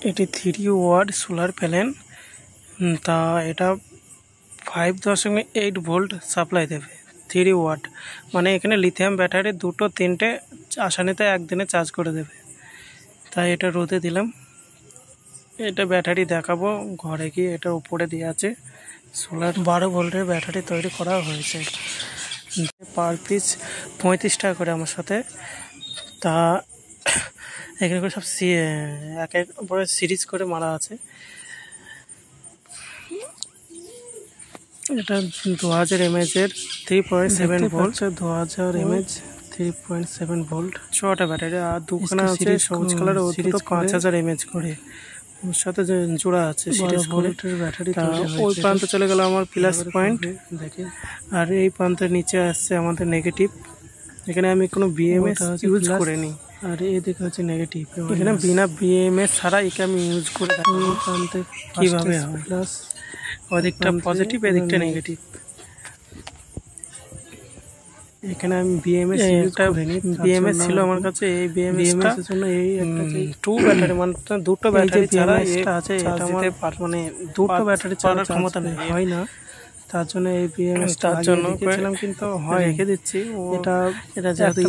এটি 3 watt solar panel. তা এটা 5.8 ভোল্ট সাপ্লাই দেবে। 3 ওয়াট মানে এখানে লিথিয়াম ব্যাটারি 2-3টে আসানিতে একদিনে চার্জ করে দেবে। তাই এটা রোদে দিলাম। এটা ব্যাটারি দেখাবো ঘরে গিয়ে। এটা উপরে দিয়ে আছে সোলার 12 ভোল্টের ব্যাটারি তৈরি করা হয়েছে। পার পিস 35 টাকা করে আমার সাথে। তা এখানে করে সব এক এক করে সিরিজ করে মারা আছে। এটা 2000 mAh এর 3.7 ভোল্ট। 2000 mAh 3.7 ভোল্ট 6টা ব্যাটারি। আর দুখানা আছে সবুজ কালার, ও তো 5000 mAh করে ওর সাথে যে জোড়া আছে সিরিজ করে ব্যাটারি। ওই প্রান্তে চলে গেল আমার প্লাস পয়েন্ট দেখে, আর এই প্রান্তের নিচে আসছে আমাদের নেগেটিভ। এখানে আমি কোনো বিএমএস ইউজ করিনি। আর এদিকে হচ্ছে নেগেটিভ। এখানে বিনা বিএমএস ছাড়া একে আমি ইউজ করে দেখি প্রান্তে কীভাবে হয়। প্লাস ওদিকটা পজিটিভ, এদিকটা নেগেটিভ। এখানে আমি বিএমএস বিএমএস ছিল আমার কাছে। এই বিএমএস এর জন্য এই একটা 2 ব্যাটারি মানে 2টো ব্যাটারি ছাড়া এটা আছে। এটা আমার মানে 2টো ব্যাটারি চালানোর ক্ষমতা নেই, হয় না। তার জন্য এই বিএমএস তার জন্য দেখেছিলাম, কিন্তু হয় রেখে দিচ্ছি। এটা যেহেতু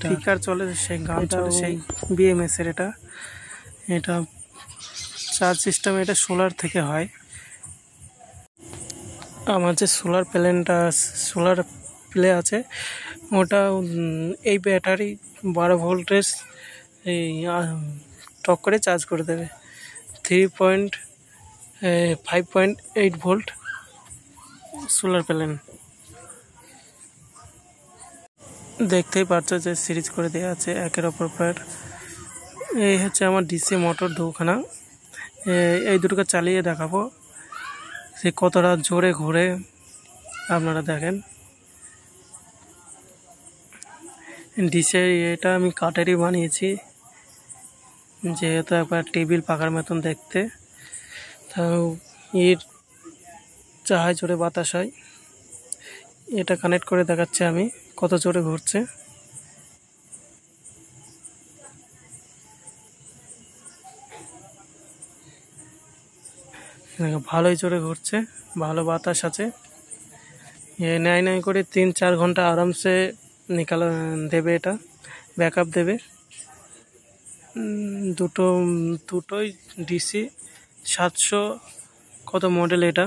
স্পিকার চলে, সেই গান চলে সেই বিএমএস এর। এটা চার্জ সিস্টেম, এটা সোলার থেকে হয়। আমার যে সোলার প্যানেলটা সোলার প্লে আছে ওটা এই ব্যাটারি 12 ভোল্টেজ এই টক করে চার্জ করে দেবে। 5.8 ভোল্ট সোলার প্যানেল। দেখতেই পাচ্ছ যে সিরিজ করে দেওয়া আছে একের অপর প্যাড। এই হচ্ছে আমার ডিসি মোটর দুখানা। এই দুটোকে চালিয়ে দেখাবো সে কতটা জোরে ঘোরে, আপনারা দেখেন। ডিসে এটা আমি কাঠেরই বানিয়েছি, যেহেতু একবার টেবিল পাকার মতন দেখতে। তাও এর চাহায় জোরে বাতাস হয়। এটা কানেক্ট করে দেখাচ্ছে আমি কত জোরে ঘুরছে। ভালোই জোরে ঘুরছে, ভালো বাতাস আছে। নাই করে 3-4 ঘন্টা আরামসে দেবে। এটা ব্যাকআপ দেবে। দুটোই ডিসি 700 কত মডেল এটা।